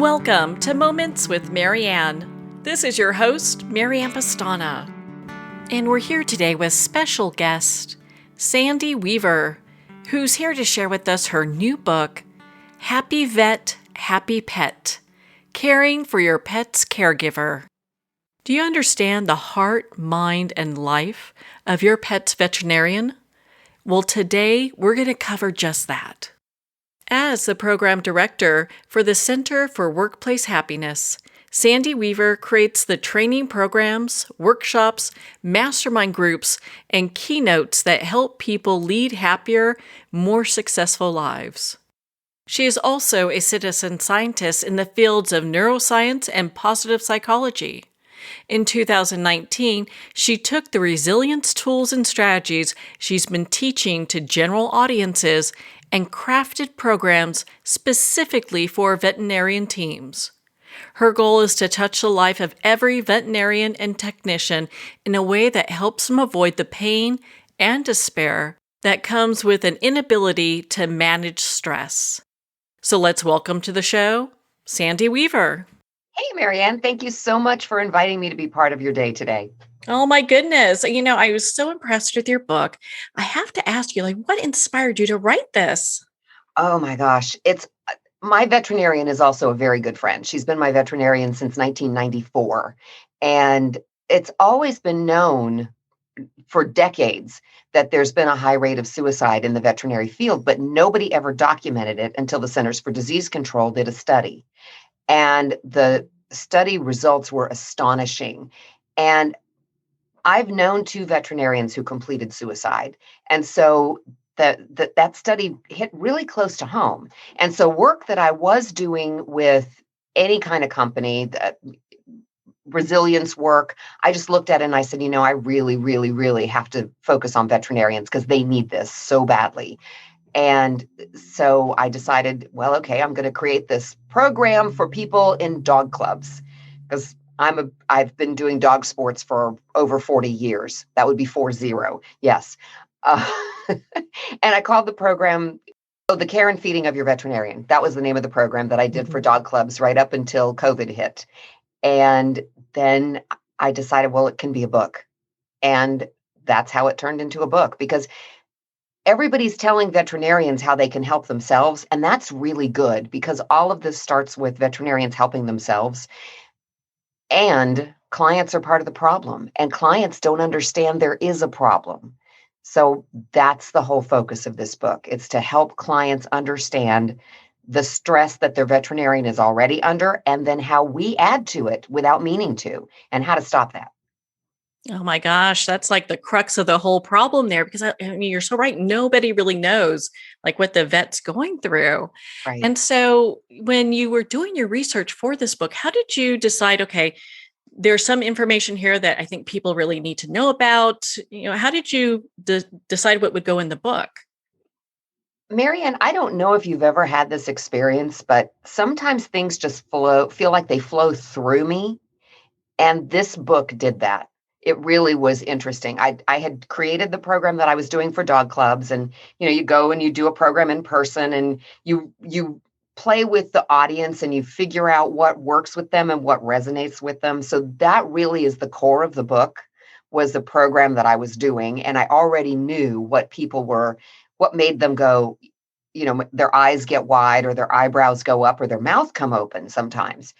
Welcome to Moments with Marianne. This is your host, Marianne Pastana. And we're here today with special guest, Sandy Weaver, who's here to share with us her new book, Happy Vet, Happy Pet, Caring for Your Pet's Caregiver. Do you understand the heart, mind, and life of your pet's veterinarian? Well, today we're going to cover just that. As the program director for the Center for Workplace Happiness, Sandy Weaver creates the training programs, workshops, mastermind groups, and keynotes that help people lead happier, more successful lives. She is also a citizen scientist in the fields of neuroscience and positive psychology. In 2019, she took the resilience tools and strategies she's been teaching to general audiences and crafted programs specifically for veterinarian teams. Her goal is to touch the life of every veterinarian and technician in a way that helps them avoid the pain and despair that comes with an inability to manage stress. So let's welcome to the show, Sandy Weaver. Hey, Marianne, thank you so much for inviting me to be part of your day today. Oh my goodness. I was so impressed with your book. I have to ask you, what inspired you to write this? Oh my gosh, it's my veterinarian is also a very good friend. She's been my veterinarian since 1994. And it's always been known for decades that there's been a high rate of suicide in the veterinary field, but nobody ever documented it until the Centers for Disease Control did a study. And the study results were astonishing. And I've known two veterinarians who completed suicide. And so that study hit really close to home. And so work that I was doing with any kind of company, resilience work, I just looked at it and I said, I really, really, really have to focus on veterinarians because they need this so badly. And so I decided, well, okay, I'm going to create this program for people in dog clubs because I've been doing dog sports for over 40 years. That would be 40. Yes. And I called the program, The Care and Feeding of Your Veterinarian. That was the name of the program that I did for dog clubs right up until COVID hit. And then I decided, well, it can be a book. And that's how it turned into a book because everybody's telling veterinarians how they can help themselves. And that's really good because all of this starts with veterinarians helping themselves. And clients are part of the problem. And clients don't understand there is a problem. So that's the whole focus of this book. It's to help clients understand the stress that their veterinarian is already under and then how we add to it without meaning to and how to stop that. Oh my gosh, that's like the crux of the whole problem there because you're so right. Nobody really knows what the vet's going through. Right. And so when you were doing your research for this book, how did you decide, okay, there's some information here that I think people really need to know about? How did you decide what would go in the book? Marianne, I don't know if you've ever had this experience, but sometimes things just feel like they flow through me. And this book did that. It really was interesting. I had created the program that I was doing for dog clubs, and you go and you do a program in person, and you play with the audience, and you figure out what works with them and what resonates with them. So that really is the core of the book. Was the program that I was doing, and I already knew what made them go, their eyes get wide, or their eyebrows go up, or their mouth come open sometimes,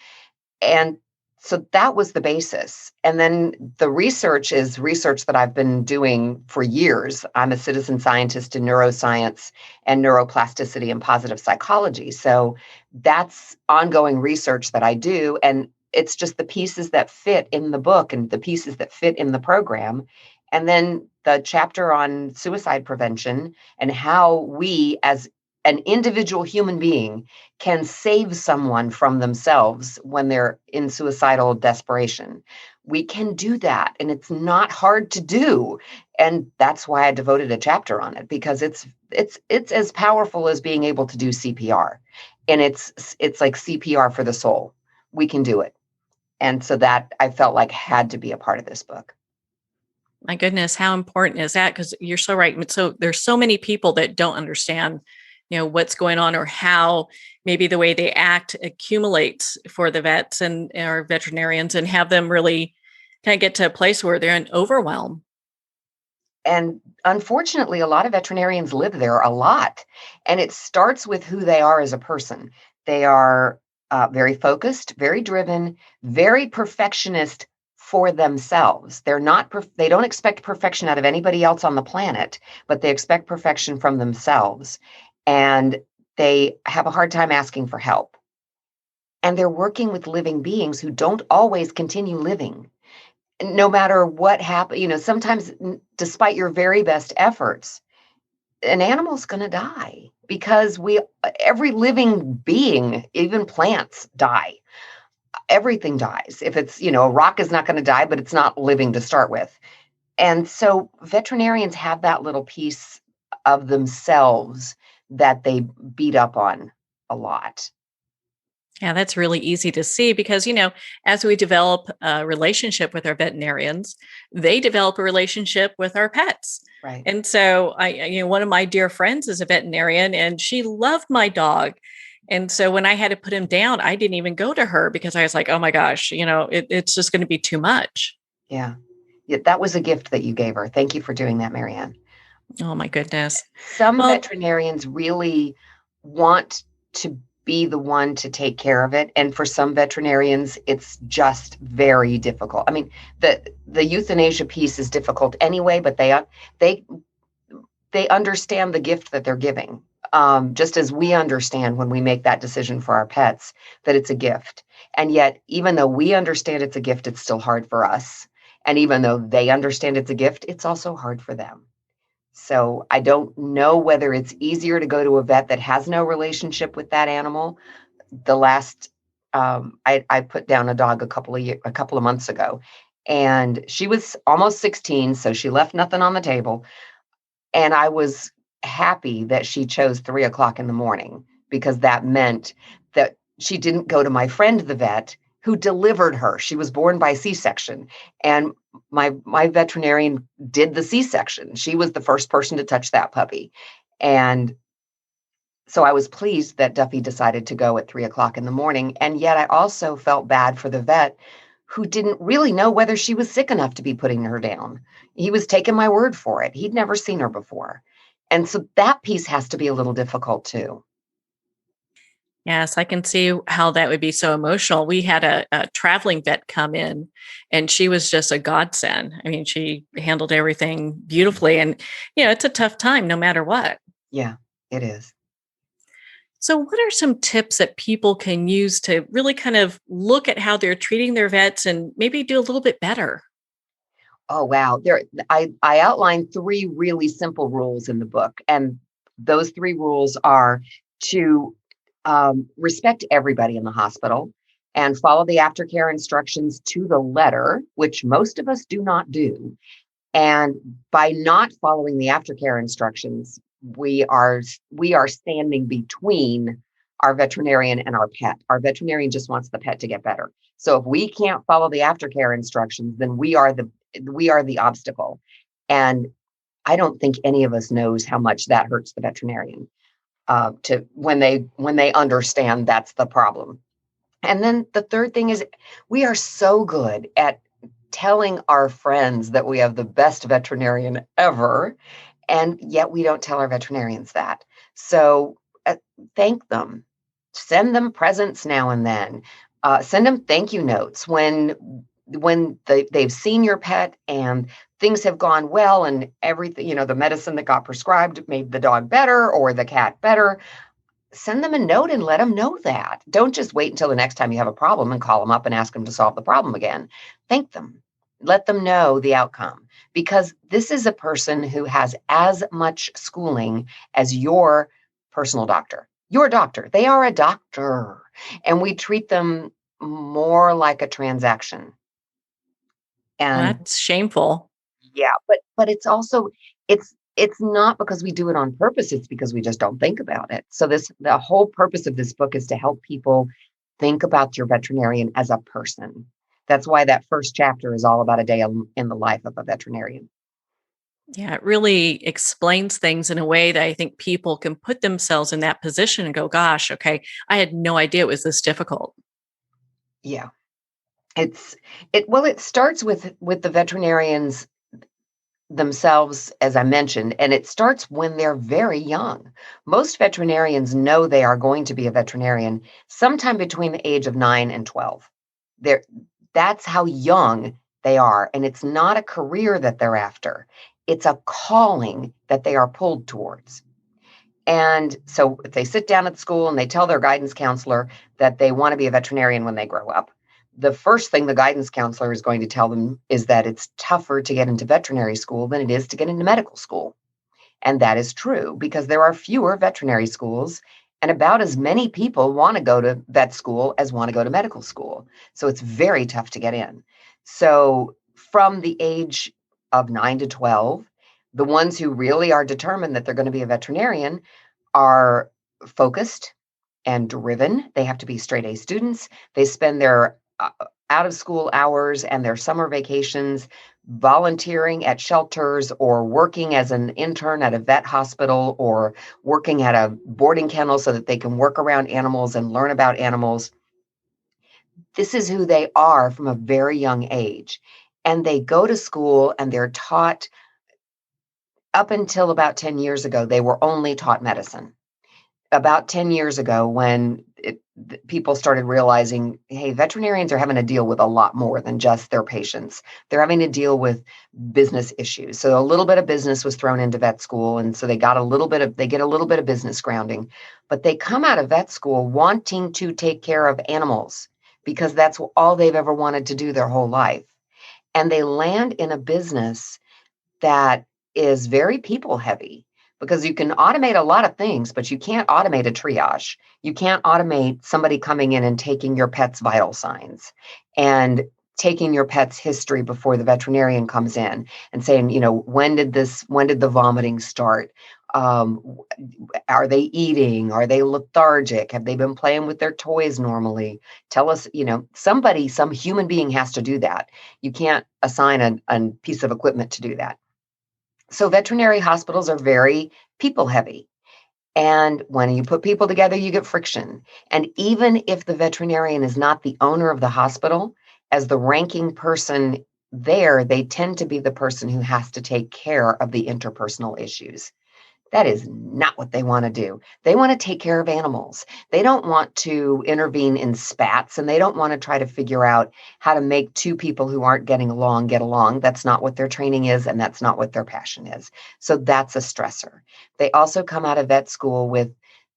and so that was the basis. And then the research is research that I've been doing for years. I'm a citizen scientist in neuroscience and neuroplasticity and positive psychology. So that's ongoing research that I do. And it's just the pieces that fit in the book and the pieces that fit in the program. And then the chapter on suicide prevention and how we as an individual human being can save someone from themselves when they're in suicidal desperation. We can do that, and it's not hard to do. And that's why I devoted a chapter on it, because it's as powerful as being able to do CPR. And it's like CPR for the soul. We can do it. And so that I felt like had to be a part of this book. My goodness, how important is that? Because you're so right. So there's so many people that don't understand what's going on, or how maybe the way they act accumulates for the vets and our veterinarians, and have them really kind of get to a place where they're in overwhelm. And unfortunately, a lot of veterinarians live there a lot. And it starts with who they are as a person. They are very focused, very driven, very perfectionist for themselves. They don't expect perfection out of anybody else on the planet, but they expect perfection from themselves. And they have a hard time asking for help. And they're working with living beings who don't always continue living no matter what happens. Sometimes despite your very best efforts, an animal's going to die because every living being, even plants, die. Everything dies. If it's, a rock is not going to die, but it's not living to start with. And so veterinarians have that little piece of themselves that they beat up on a lot. Yeah, that's really easy to see because, as we develop a relationship with our veterinarians, they develop a relationship with our pets. Right. And so one of my dear friends is a veterinarian and she loved my dog. And so when I had to put him down, I didn't even go to her because I was like, oh my gosh, it's just going to be too much. Yeah. Yeah. That was a gift that you gave her. Thank you for doing that, Marianne. Oh my goodness. Some Well, veterinarians really want to be the one to take care of it. And for some veterinarians, it's just very difficult. I mean, the euthanasia piece is difficult anyway, but they understand the gift that they're giving. Just as we understand when we make that decision for our pets, that it's a gift. And yet, even though we understand it's a gift, it's still hard for us. And even though they understand it's a gift, it's also hard for them. So I don't know whether it's easier to go to a vet that has no relationship with that animal. I put down a dog a couple of months ago, and she was almost 16, so she left nothing on the table. And I was happy that she chose 3 o'clock in the morning because that meant that she didn't go to my friend, the vet, who delivered her. She was born by C-section. And my veterinarian did the C-section. She was the first person to touch that puppy. And so I was pleased that Duffy decided to go at 3 o'clock in the morning. And yet I also felt bad for the vet who didn't really know whether she was sick enough to be putting her down. He was taking my word for it. He'd never seen her before. And so that piece has to be a little difficult too. yes, I can see how that would be so emotional. We had a traveling vet come in and she was just a godsend. I mean, she handled everything beautifully. And, it's a tough time no matter what. Yeah, it is. So, what are some tips that people can use to really kind of look at how they're treating their vets and maybe do a little bit better? Oh, wow. I outlined 3 really simple rules in the book. And those 3 rules are to respect everybody in the hospital and follow the aftercare instructions to the letter, which most of us do not do. And by not following the aftercare instructions, we are standing between our veterinarian and our pet. Our veterinarian just wants the pet to get better. So if we can't follow the aftercare instructions, then we are the obstacle. And I don't think any of us knows how much that hurts the veterinarian to when they understand that's the problem. And then the third thing is we are so good at telling our friends that we have the best veterinarian ever, and yet we don't tell our veterinarians that. So thank them, send them presents now and then, send them thank you notes when they've seen your pet and things have gone well and everything, the medicine that got prescribed made the dog better or the cat better. Send them a note and let them know that. Don't just wait until the next time you have a problem and call them up and ask them to solve the problem again. Thank them. Let them know the outcome because this is a person who has as much schooling as your personal doctor. Your doctor. They are a doctor. And we treat them more like a transaction. And That's shameful. yeah, but it's not because we do it on purpose, it's because we just don't think about it. So the whole purpose of this book is to help people think about your veterinarian as a person. That's why that first chapter is all about a day in the life of a veterinarian. Yeah, it really explains things in a way that I think people can put themselves in that position and go, gosh, okay, I had no idea it was this difficult. Yeah. It's it starts with the veterinarians themselves, as I mentioned, and it starts when they're very young. Most veterinarians know they are going to be a veterinarian sometime between the age of 9 and 12. They're That's how young they are, and it's not a career that they're after. It's a calling that they are pulled towards. And so if they sit down at school and they tell their guidance counselor that they want to be a veterinarian when they grow up, the first thing the guidance counselor is going to tell them is that it's tougher to get into veterinary school than it is to get into medical school. And that is true because there are fewer veterinary schools and about as many people want to go to vet school as want to go to medical school. So it's very tough to get in. So from the age of 9 to 12, the ones who really are determined that they're going to be a veterinarian are focused and driven. They have to be straight A students. They spend their out of school hours and their summer vacations volunteering at shelters or working as an intern at a vet hospital or working at a boarding kennel so that they can work around animals and learn about animals. This is who they are from a very young age. And they go to school and they're taught, up until about 10 years ago, they were only taught medicine. About 10 years ago, when people started realizing, hey, veterinarians are having to deal with a lot more than just their patients. They're having to deal with business issues. So a little bit of business was thrown into vet school. And so they get a little bit of business grounding, but they come out of vet school wanting to take care of animals because that's all they've ever wanted to do their whole life. And they land in a business that is very people heavy because you can automate a lot of things, but you can't automate a triage. You can't automate somebody coming in and taking your pet's vital signs and taking your pet's history before the veterinarian comes in and saying, when did the vomiting start? Um, are they eating? Are they lethargic? Have they been playing with their toys normally? Tell us, some human being has to do that. You can't assign a piece of equipment to do that. So veterinary hospitals are very people heavy. And when you put people together, you get friction. And even if the veterinarian is not the owner of the hospital, as the ranking person there, they tend to be the person who has to take care of the interpersonal issues. That is not what they want to do. They want to take care of animals. They don't want to intervene in spats, and they don't want to try to figure out how to make two people who aren't getting along get along. That's not what their training is, and that's not what their passion is. So that's a stressor. They also come out of vet school with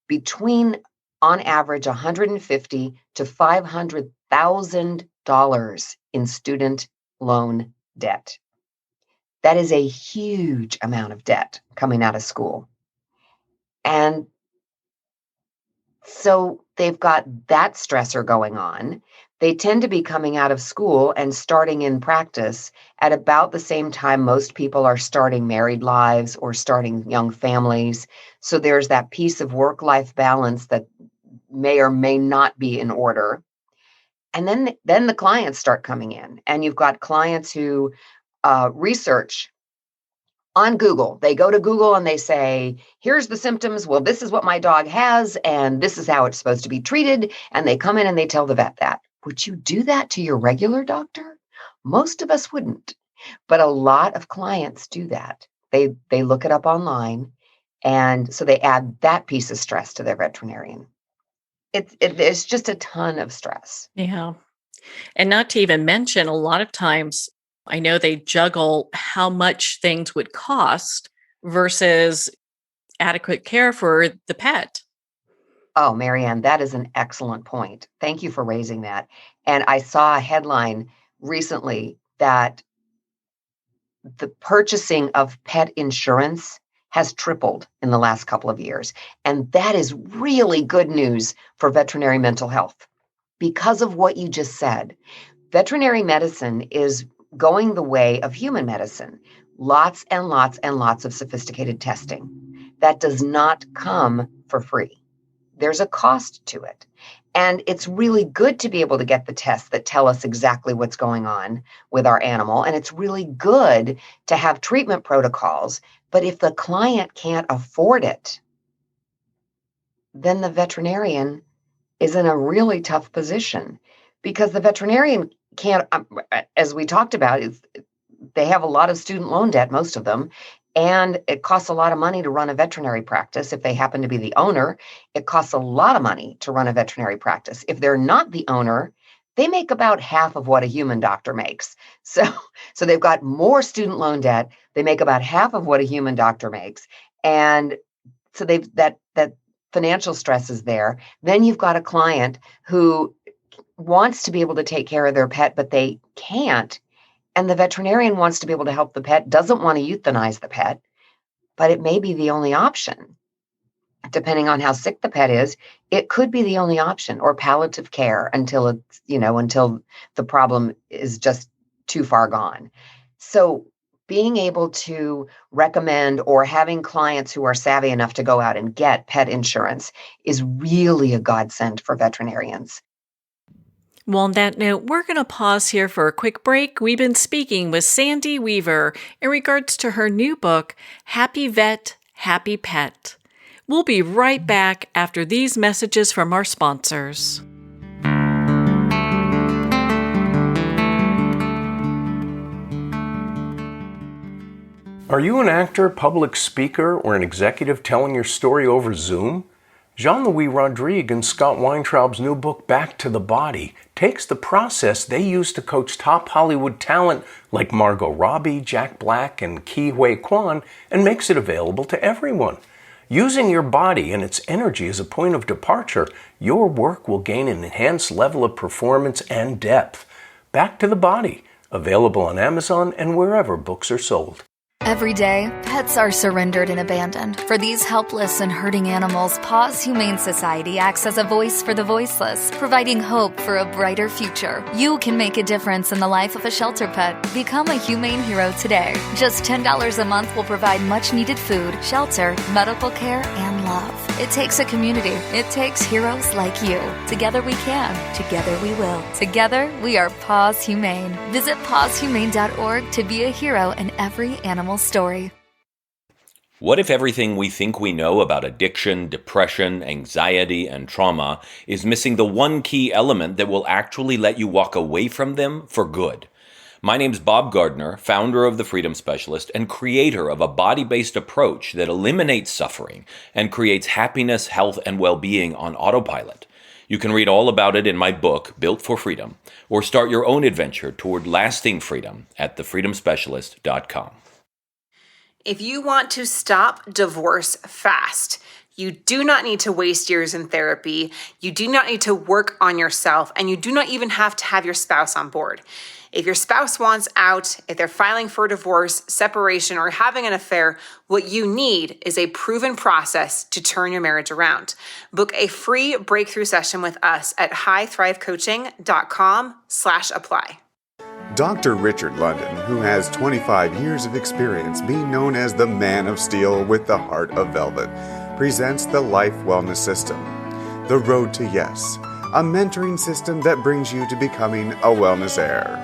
between, on average, 150 to $500,000 in student loan debt. That is a huge amount of debt coming out of school. And so they've got that stressor going on. They tend to be coming out of school and starting in practice at about the same time most people are starting married lives or starting young families. So there's that piece of work-life balance that may or may not be in order. And then the clients start coming in, and you've got clients who research on Google. They go to Google and they say, here's the symptoms. Well, this is what my dog has, and this is how it's supposed to be treated. And they come in and they tell the vet that. Would you do that to your regular doctor? Most of us wouldn't, but a lot of clients do that. They look it up online, and so they add that piece of stress to their veterinarian. It's just a ton of stress. Yeah. And not to even mention, a lot of times I know they juggle how much things would cost versus adequate care for the pet. Oh, Marianne, that is an excellent point. Thank you for raising that. And I saw a headline recently that the purchasing of pet insurance has tripled in the last couple of years. And that is really good news for veterinary mental health because of what you just said. Veterinary medicine is going the way of human medicine. Lots and lots and lots of sophisticated testing. That does not come for free. There's a cost to it. And it's really good to be able to get the tests that tell us exactly what's going on with our animal. And it's really good to have treatment protocols. But if the client can't afford it, then the veterinarian is in a really tough position, because the veterinarian can't, as we talked about, they have a lot of student loan debt, most of them, and it costs a lot of money to run a veterinary practice. If they happen to be the owner, it costs a lot of money to run a veterinary practice. If they're not the owner, they make about half of what a human doctor makes. So they've got more student loan debt. They make about half of what a human doctor makes. And so that financial stress is there. Then you've got a client who wants to be able to take care of their pet, but they can't. And the veterinarian wants to be able to help the pet, doesn't want to euthanize the pet, but it may be the only option. Depending on how sick the pet is, it could be the only option, or palliative care until until the problem is just too far gone. So being able to recommend, or having clients who are savvy enough to go out and get pet insurance, is really a godsend for veterinarians. Well, on that note, we're going to pause here for a quick break. We've been speaking with Sandy Weaver in regards to her new book, Happy Vet, Happy Pet. We'll be right back after these messages from our sponsors. Are you an actor, public speaker, or an executive telling your story over Zoom? Jean-Louis Rodrigue and Scott Weintraub's new book, Back to the Body, takes the process they use to coach top Hollywood talent like Margot Robbie, Jack Black, and Ke Huy Quan, and makes it available to everyone. Using your body and its energy as a point of departure, your work will gain an enhanced level of performance and depth. Back to the Body, available on Amazon and wherever books are sold. Every day, pets are surrendered and abandoned. For these helpless and hurting animals, Paws Humane Society acts as a voice for the voiceless, providing hope for a brighter future. You can make a difference in the life of a shelter pet. Become a humane hero today. Just $10 a month will provide much-needed food, shelter, medical care, and love. It takes a community. It takes heroes like you. Together we can. Together we will. Together, we are Paws Humane. Visit pawshumane.org to be a hero in every animal story. What if everything we think we know about addiction, depression, anxiety, and trauma is missing the one key element that will actually let you walk away from them for good? My name's Bob Gardner, founder of The Freedom Specialist and creator of a body-based approach that eliminates suffering and creates happiness, health, and well-being on autopilot. You can read all about it in my book, Built for Freedom, or start your own adventure toward lasting freedom at thefreedomspecialist.com. If you want to stop divorce fast, you do not need to waste years in therapy, you do not need to work on yourself, and you do not even have to have your spouse on board. If your spouse wants out, if they're filing for divorce, separation, or having an affair, what you need is a proven process to turn your marriage around. Book a free breakthrough session with us at highthrivecoaching.com/apply. Dr. Richard London, who has 25 years of experience being known as the Man of Steel with the Heart of Velvet, presents the Life Wellness System, The Road to Yes, a mentoring system that brings you to becoming a wellness heir.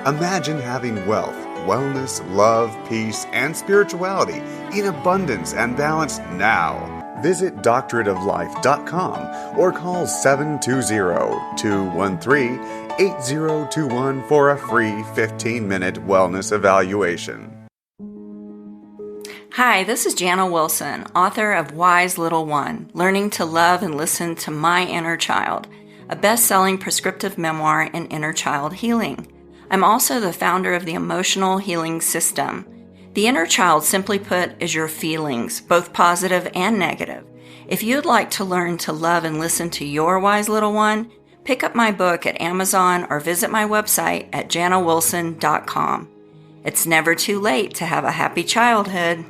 Imagine having wealth, wellness, love, peace, and spirituality in abundance and balance now. Visit doctorateoflife.com or call 720-213-8021 for a free 15-minute wellness evaluation. Hi, this is Jana Wilson, author of Wise Little One, Learning to Love and Listen to My Inner Child, a best-selling prescriptive memoir in inner child healing. I'm also the founder of the Emotional Healing System. The inner child, simply put, is your feelings, both positive and negative. If you'd like to learn to love and listen to your wise little one, pick up my book at Amazon or visit my website at janawilson.com. It's never too late to have a happy childhood.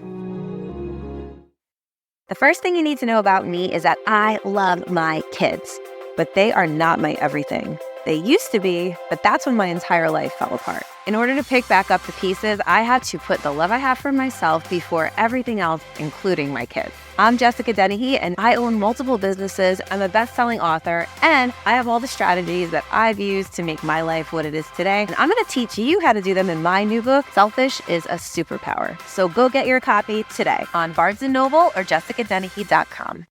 The first thing you need to know about me is that I love my kids, but they are not my everything. They used to be, but that's when my entire life fell apart. In order to pick back up the pieces, I had to put the love I have for myself before everything else, including my kids. I'm Jessica Dennehy, and I own multiple businesses. I'm a best-selling author, and I have all the strategies that I've used to make my life what it is today. And I'm going to teach you how to do them in my new book, Selfish is a Superpower. So go get your copy today on Barnes & Noble or jessicadennehy.com.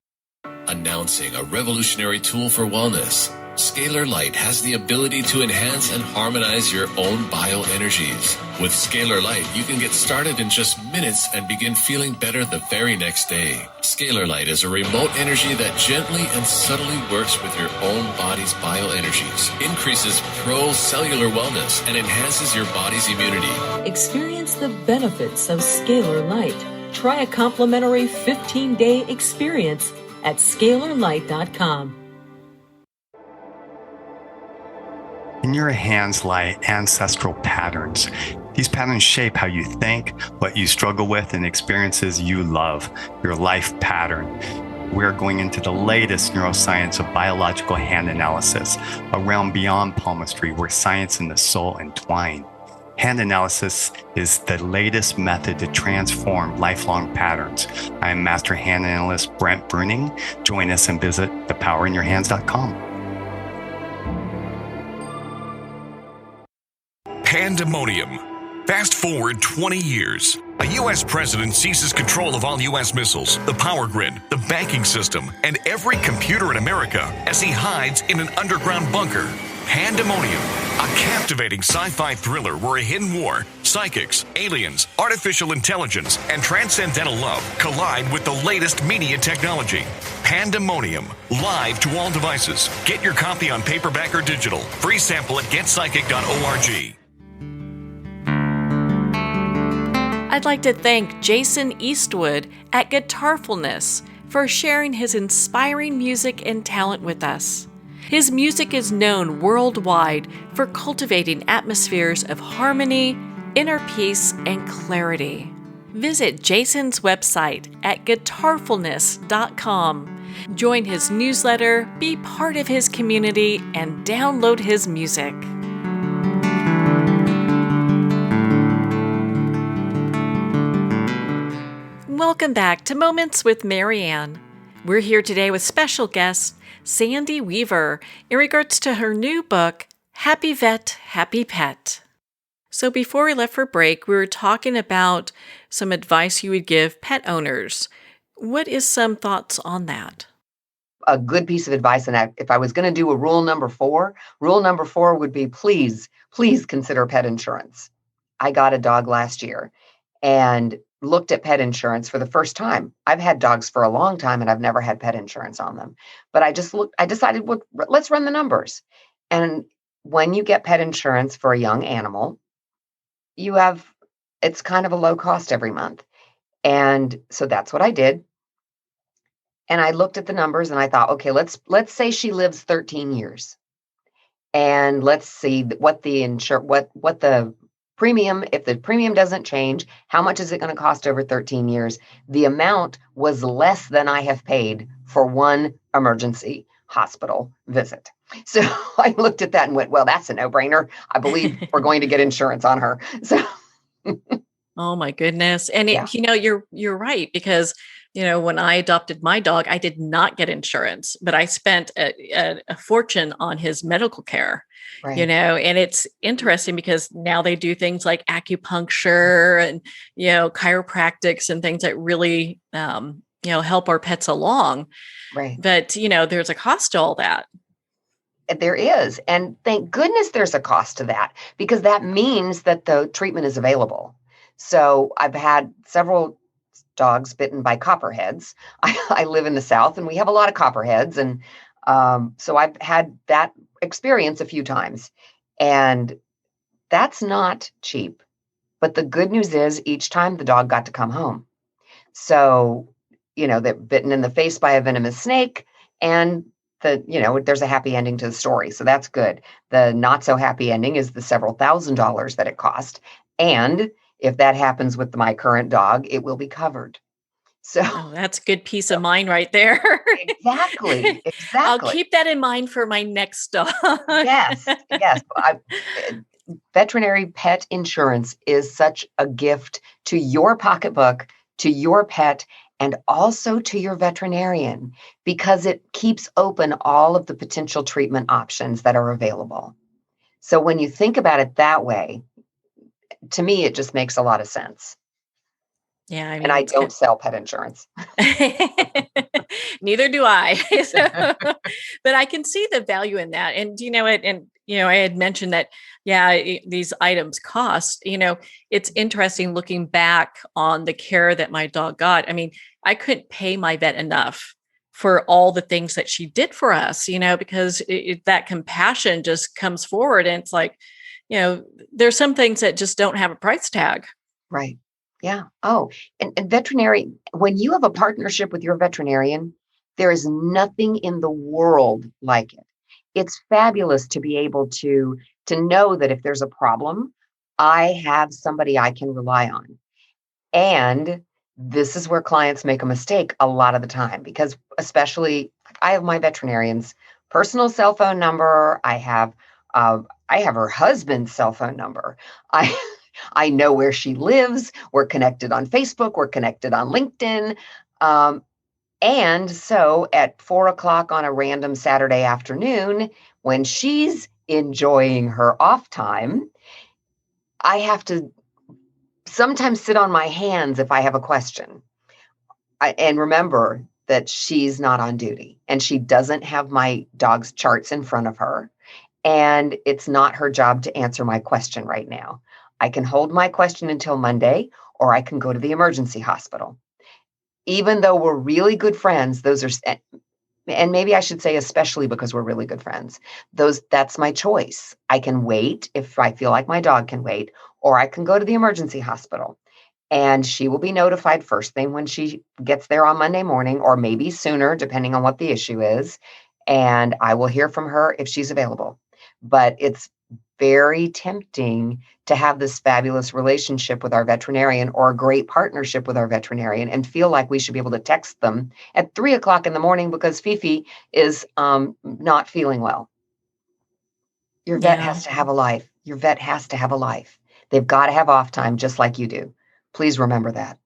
Announcing a revolutionary tool for wellness. Scalar Light has the ability to enhance and harmonize your own bioenergies. With Scalar Light, you can get started in just minutes and begin feeling better the very next day. Scalar Light is a remote energy that gently and subtly works with your own body's bioenergies, increases pro-cellular wellness, and enhances your body's immunity. Experience the benefits of Scalar Light. Try a complimentary 15-day experience at scalarlight.com. In your hands lie ancestral patterns. These patterns shape how you think, what you struggle with, and experiences you love, your life pattern. We're going into the latest neuroscience of biological hand analysis, a realm beyond palmistry where science and the soul entwine. Hand analysis is the latest method to transform lifelong patterns. I am Master Hand Analyst Brent Bruning. Join us and visit thepowerinyourhands.com. Pandemonium. Fast forward 20 years. A U.S. president seizes control of all U.S. missiles, the power grid, the banking system, and every computer in America as he hides in an underground bunker. Pandemonium, a captivating sci-fi thriller where a hidden war, psychics, aliens, artificial intelligence, and transcendental love collide with the latest media technology. Pandemonium, live to all devices. Get your copy on paperback or digital. Free sample at getpsychic.org. I'd like to thank Jason Eastwood at Guitarfulness for sharing his inspiring music and talent with us. His music is known worldwide for cultivating atmospheres of harmony, inner peace, and clarity. Visit Jason's website at guitarfulness.com. Join his newsletter, be part of his community, and download his music. Welcome back to Moments with Marianne. We're here today with special guest Sandy Weaver in regards to her new book, Happy Vet, Happy Pet. So before we left for break, we were talking about some advice you would give pet owners. What is some thoughts on that? A good piece of advice, and if I was going to do a rule number 4 would be please consider pet insurance. I got a dog last year and looked at pet insurance for the first time. I've had dogs for a long time and I've never had pet insurance on them. But I decided, well, let's run the numbers. And when you get pet insurance for a young animal, it's kind of a low cost every month. And so that's what I did. And I looked at the numbers and I thought, okay, let's say she lives 13 years. And let's see what the premium, if the premium doesn't change, how much is it going to cost over 13 years? The amount was less than I have paid for one emergency hospital visit. So I looked at that and went, well, that's a no-brainer. I believe we're going to get insurance on her. So oh my goodness. And you're right, because when I adopted my dog, I did not get insurance, but I spent a fortune on his medical care. Right. And it's interesting because now they do things like acupuncture and, chiropractics and things that really, help our pets along. Right. But, there's a cost to all that. There is. And thank goodness there's a cost to that, because that means that the treatment is available. So I've had several dogs bitten by copperheads. I live in the South and we have a lot of copperheads. And so I've had that experience a few times, and that's not cheap. But the good news is each time the dog got to come home. So, they're bitten in the face by a venomous snake, and there's a happy ending to the story. So that's good. The not so happy ending is the several $1,000s that it cost. And if that happens with my current dog, it will be covered. So that's good peace of mind right there. Exactly. I'll keep that in mind for my next dog. Yes. veterinary pet insurance is such a gift to your pocketbook, to your pet, and also to your veterinarian, because it keeps open all of the potential treatment options that are available. So when you think about it that way, to me, it just makes a lot of sense. Yeah, I And mean, I it's don't sell pet insurance. Neither do I. But I can see the value in that. And you know what? And I had mentioned that, yeah, these items cost. It's interesting looking back on the care that my dog got. I mean, I couldn't pay my vet enough for all the things that she did for us, because that compassion just comes forward. And it's like, there's some things that just don't have a price tag. Right. Yeah. Oh, and veterinary, when you have a partnership with your veterinarian, there is nothing in the world like it. It's fabulous to be able to know that if there's a problem, I have somebody I can rely on. And this is where clients make a mistake a lot of the time, because especially I have my veterinarian's personal cell phone number. I have her husband's cell phone number. I I know where she lives. We're connected on Facebook. We're connected on LinkedIn. Um, and so at 4 o'clock on a random Saturday afternoon, when she's enjoying her off time, I have to sometimes sit on my hands if I have a question. And remember that she's not on duty and she doesn't have my dog's charts in front of her. And it's not her job to answer my question right now. I can hold my question until Monday, or I can go to the emergency hospital. Even though we're really good friends, and maybe I should say, especially because we're really good friends, that's my choice. I can wait if I feel like my dog can wait, or I can go to the emergency hospital. And she will be notified first thing when she gets there on Monday morning, or maybe sooner, depending on what the issue is. And I will hear from her if she's available. But it's very tempting to have this fabulous relationship with our veterinarian, or a great partnership with our veterinarian, and feel like we should be able to text them at 3 o'clock in the morning because Fifi is not feeling well. Your vet has to have a life. Your vet has to have a life. They've got to have off time just like you do. Please remember that.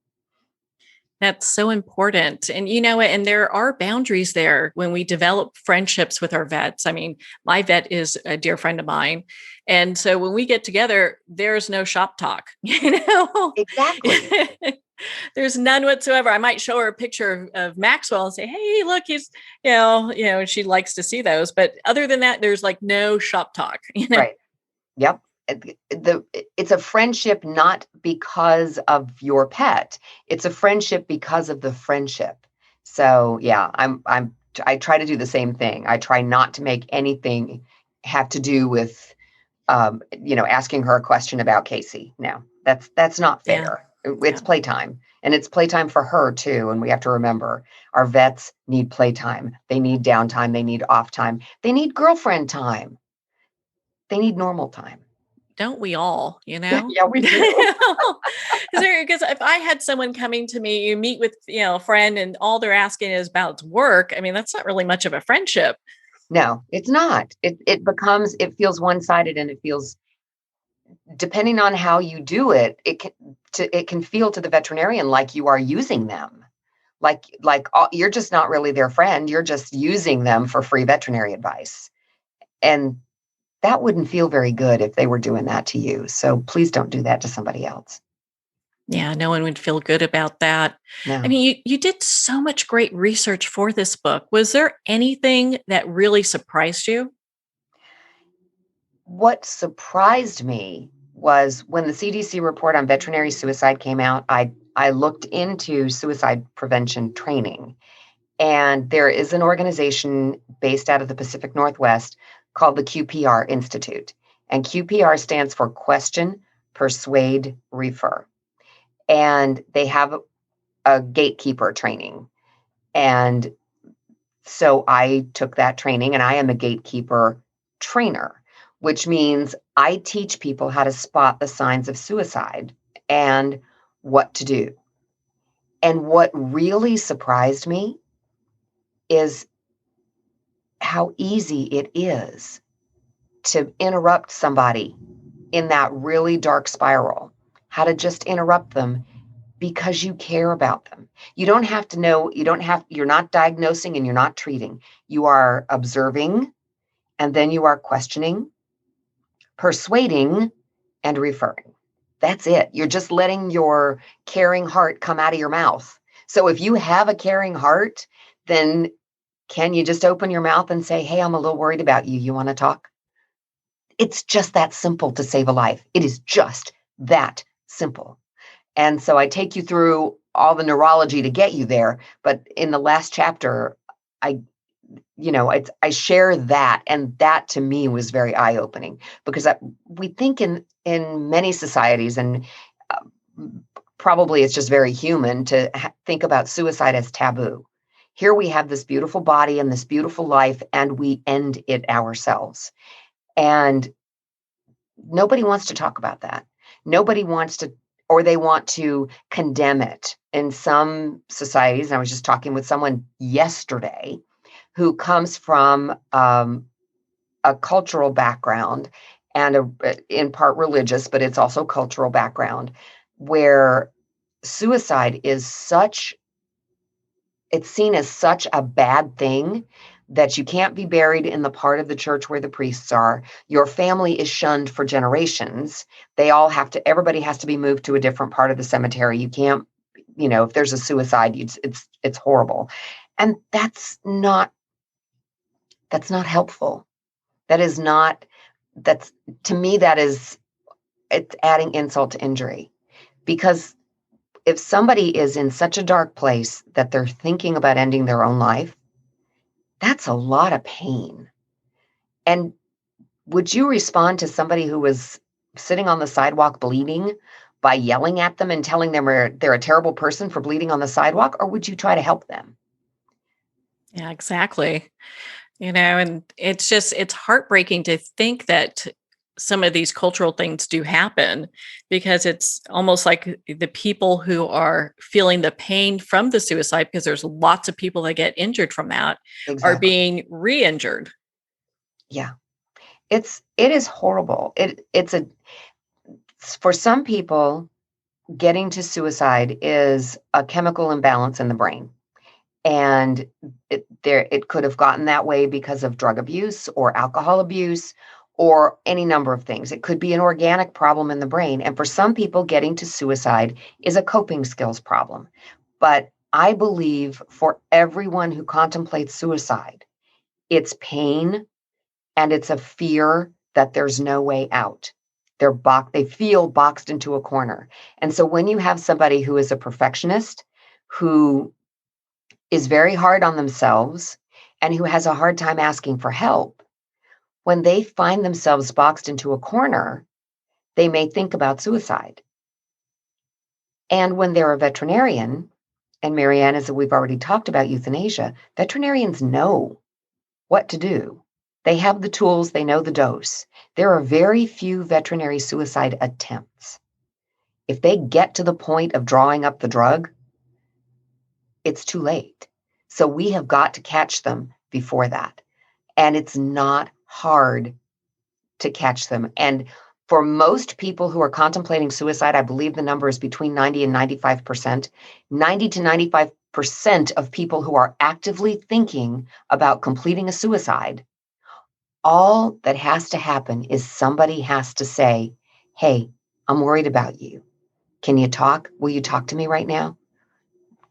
That's so important. And and there are boundaries there when we develop friendships with our vets. I mean, my vet is a dear friend of mine. And so when we get together, there's no shop talk, Exactly. There's none whatsoever. I might show her a picture of Maxwell and say, "Hey, look, he's, she likes to see those." But other than that, there's like no shop talk, Right. Yep. It's a friendship not because of your pet. It's a friendship because of the friendship. So yeah, I try to do the same thing. I try not to make anything have to do with asking her a question about Casey. No, that's not fair. It's playtime, and it's playtime for her too. And we have to remember our vets need playtime. They need downtime. They need off time. They need girlfriend time. They need normal time. Don't we all, Yeah, we do. Because if I had someone coming to me, you meet with, a friend and all they're asking is about work. I mean, that's not really much of a friendship. No, it's not. It feels one-sided, and it feels, depending on how you do it, it can feel to the veterinarian like you are using them. Like you're just not really their friend. You're just using them for free veterinary advice. And that wouldn't feel very good if they were doing that to you. So please don't do that to somebody else. Yeah, no one would feel good about that. No. I mean, you did so much great research for this book. Was there anything that really surprised you? What surprised me was when the CDC report on veterinary suicide came out, I looked into suicide prevention training. And there is an organization based out of the Pacific Northwest called the QPR Institute. And QPR stands for Question, Persuade, Refer. And they have a gatekeeper training. And so I took that training, and I am a gatekeeper trainer, which means I teach people how to spot the signs of suicide and what to do. And what really surprised me is how easy it is to interrupt somebody in that really dark spiral, how to just interrupt them because you care about them. You don't have to know, you're not diagnosing and you're not treating. You are observing, and then you are questioning, persuading, and referring. That's it. You're just letting your caring heart come out of your mouth. So if you have a caring heart, then can you just open your mouth and say, hey, I'm a little worried about you. You want to talk? It's just that simple to save a life. It is just that simple. And so I take you through all the neurology to get you there. But in the last chapter, I share that. And that to me was very eye-opening, because we think in many societies, and probably it's just very human to think about suicide as taboo. Here we have this beautiful body and this beautiful life, and we end it ourselves. And nobody wants to talk about that. Nobody wants to, or they want to condemn it. In some societies, and I was just talking with someone yesterday who comes from a cultural background and in part religious, but it's also cultural background, where suicide is it's seen as such a bad thing that you can't be buried in the part of the church where the priests are. Your family is shunned for generations. Everybody has to be moved to a different part of the cemetery. You can't, if there's a suicide, it's horrible. And that's not helpful. To me, it's adding insult to injury. Because if somebody is in such a dark place that they're thinking about ending their own life, that's a lot of pain. And would you respond to somebody who was sitting on the sidewalk bleeding by yelling at them and telling them they're a terrible person for bleeding on the sidewalk? Or would you try to help them? Yeah, exactly. And it's heartbreaking to think that some of these cultural things do happen, because it's almost like the people who are feeling the pain from the suicide, because there's lots of people that get injured from that, Exactly. are being re-injured. Yeah. It is horrible. For some people, getting to suicide is a chemical imbalance in the brain. And it could have gotten that way because of drug abuse or alcohol abuse or any number of things. It could be an organic problem in the brain. And for some people, getting to suicide is a coping skills problem. But I believe for everyone who contemplates suicide, it's pain and it's a fear that there's no way out. They feel boxed into a corner. And so when you have somebody who is a perfectionist, who is very hard on themselves, and who has a hard time asking for help, when they find themselves boxed into a corner, they may think about suicide. And when they're a veterinarian, and Marianne, as we've already talked about euthanasia, veterinarians know what to do. They have the tools, they know the dose. There are very few veterinary suicide attempts. If they get to the point of drawing up the drug, it's too late. So we have got to catch them before that. And it's not hard to catch them. And for most people who are contemplating suicide, I believe the number is between 90 and 95%. 90 to 95% of people who are actively thinking about completing a suicide, all that has to happen is somebody has to say, hey, I'm worried about you. Can you talk? Will you talk to me right now?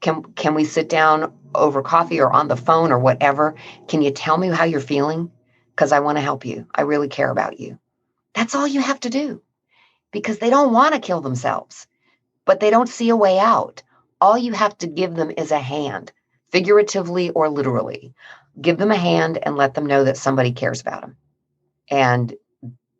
Can we sit down over coffee or on the phone or whatever? Can you tell me how you're feeling? Because I want to help you. I really care about you. That's all you have to do, because they don't want to kill themselves, but they don't see a way out. All you have to give them is a hand, figuratively or literally. Give them a hand and let them know that somebody cares about them. And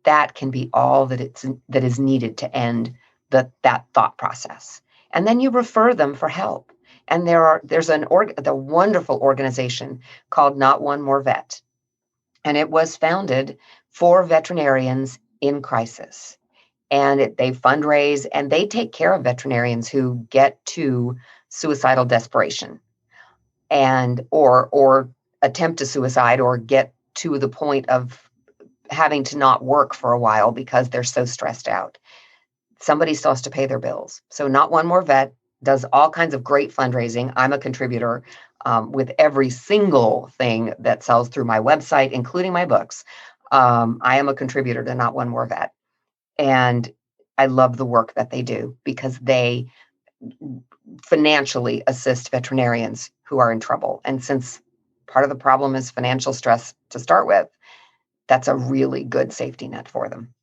that can be all that is needed to end that thought process. And then you refer them for help. And there's the wonderful organization called Not One More Vet. And it was founded for veterinarians in crisis. And they fundraise and they take care of veterinarians who get to suicidal desperation and or attempt to suicide or get to the point of having to not work for a while because they're so stressed out. Somebody still has to pay their bills. So Not One More Vet does all kinds of great fundraising. I'm a contributor with every single thing that sells through my website, including my books. I am a contributor to Not One More Vet. And I love the work that they do because they financially assist veterinarians who are in trouble. And since part of the problem is financial stress to start with, that's a really good safety net for them.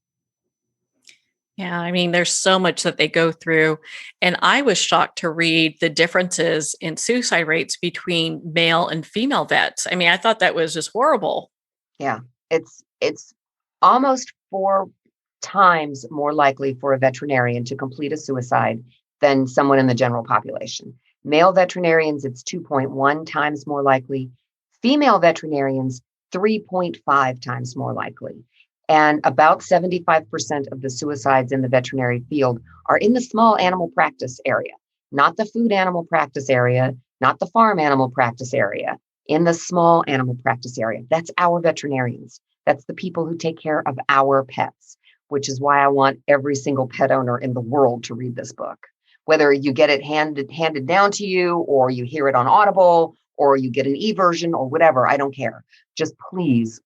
Yeah, I mean, there's so much that they go through. And I was shocked to read the differences in suicide rates between male and female vets. I mean, I thought that was just horrible. Yeah, it's almost 4 times more likely for a veterinarian to complete a suicide than someone in the general population. Male veterinarians, it's 2.1 times more likely. Female veterinarians, 3.5 times more likely. And about 75% of the suicides in the veterinary field are in the small animal practice area, not the food animal practice area, not the farm animal practice area, in the small animal practice area. That's our veterinarians. That's the people who take care of our pets, which is why I want every single pet owner in the world to read this book. Whether you get it handed down to you, or you hear it on Audible, or you get an e-version or whatever, I don't care. Just please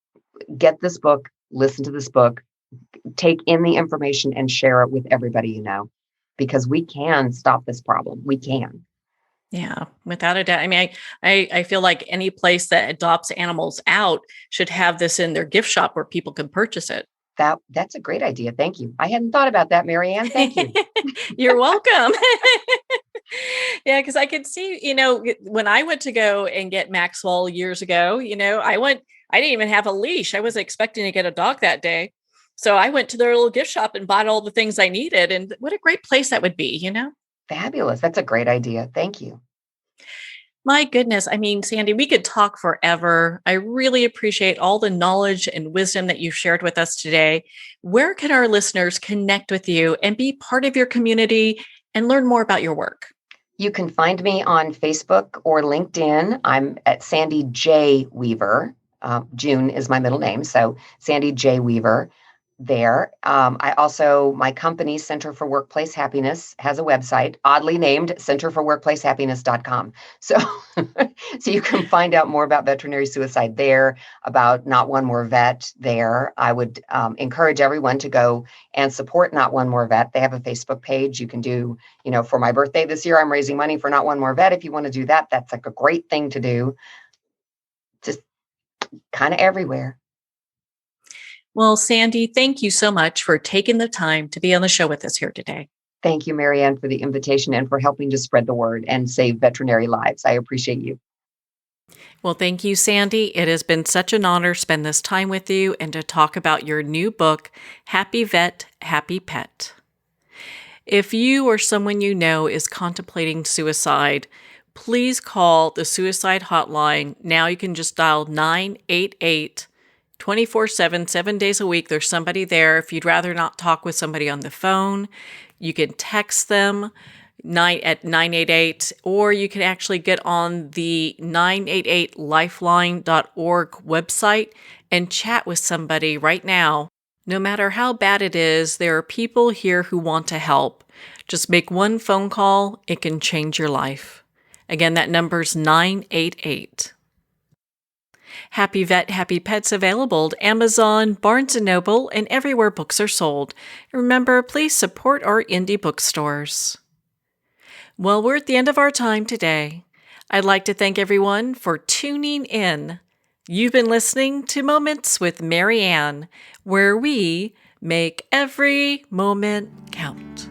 get this book, listen to this book, take in the information and share it with everybody you know, because we can stop this problem. We can. Yeah, without a doubt. I mean, I feel like any place that adopts animals out should have this in their gift shop where people can purchase it. That's a great idea. Thank you. I hadn't thought about that, Marianne. Thank you. You're welcome. Yeah, because I could see, when I went to go and get Maxwell years ago, I didn't even have a leash. I wasn't expecting to get a dog that day. So I went to their little gift shop and bought all the things I needed. And what a great place that would be, Fabulous. That's a great idea. Thank you. My goodness. I mean, Sandy, we could talk forever. I really appreciate all the knowledge and wisdom that you've shared with us today. Where can our listeners connect with you and be part of your community and learn more about your work? You can find me on Facebook or LinkedIn. I'm at Sandy J. Weaver. June is my middle name, so Sandy J. Weaver there. My company, Center for Workplace Happiness, has a website, oddly named centerforworkplacehappiness.com. So you can find out more about veterinary suicide there, about Not One More Vet there. I would encourage everyone to go and support Not One More Vet. They have a Facebook page. You can do, for my birthday this year, I'm raising money for Not One More Vet. If you want to do that, that's like a great thing to do. Just kind of everywhere. Well, Sandy, thank you so much for taking the time to be on the show with us here today. Thank you, Marianne, for the invitation and for helping to spread the word and save veterinary lives. I appreciate you. Well, thank you, Sandy. It has been such an honor to spend this time with you and to talk about your new book, Happy Vet, Happy Pet. If you or someone you know is contemplating suicide, please call the suicide hotline. Now you can just dial 988 24/7, 7 days a week. There's somebody there. If you'd rather not talk with somebody on the phone, you can text them at 988, or you can actually get on the 988lifeline.org website and chat with somebody right now. No matter how bad it is, there are people here who want to help. Just make one phone call. It can change your life. Again, that number's 988. Happy Vet, Happy Pet's available at Amazon, Barnes & Noble, and everywhere books are sold. Remember, please support our indie bookstores. Well, we're at the end of our time today. I'd like to thank everyone for tuning in. You've been listening to Moments with Marianne, where we make every moment count.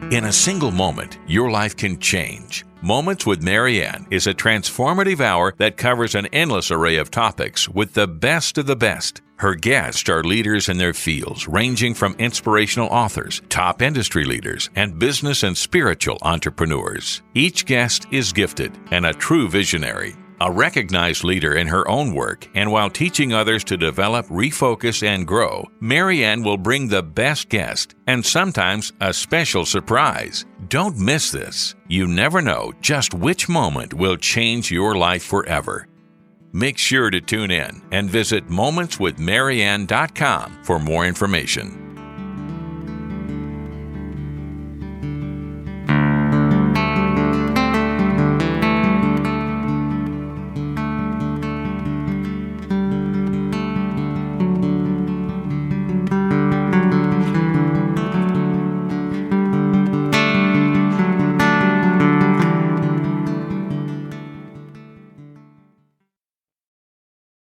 In a single moment, your life can change. Moments with Marianne is a transformative hour that covers an endless array of topics with the best of the best. Her guests are leaders in their fields, ranging from inspirational authors, top industry leaders, and business and spiritual entrepreneurs. Each guest is gifted and a true visionary. A recognized leader in her own work, and while teaching others to develop, refocus, and grow, Marianne will bring the best guest and sometimes a special surprise. Don't miss this. You never know just which moment will change your life forever. Make sure to tune in and visit momentswithmarianne.com for more information.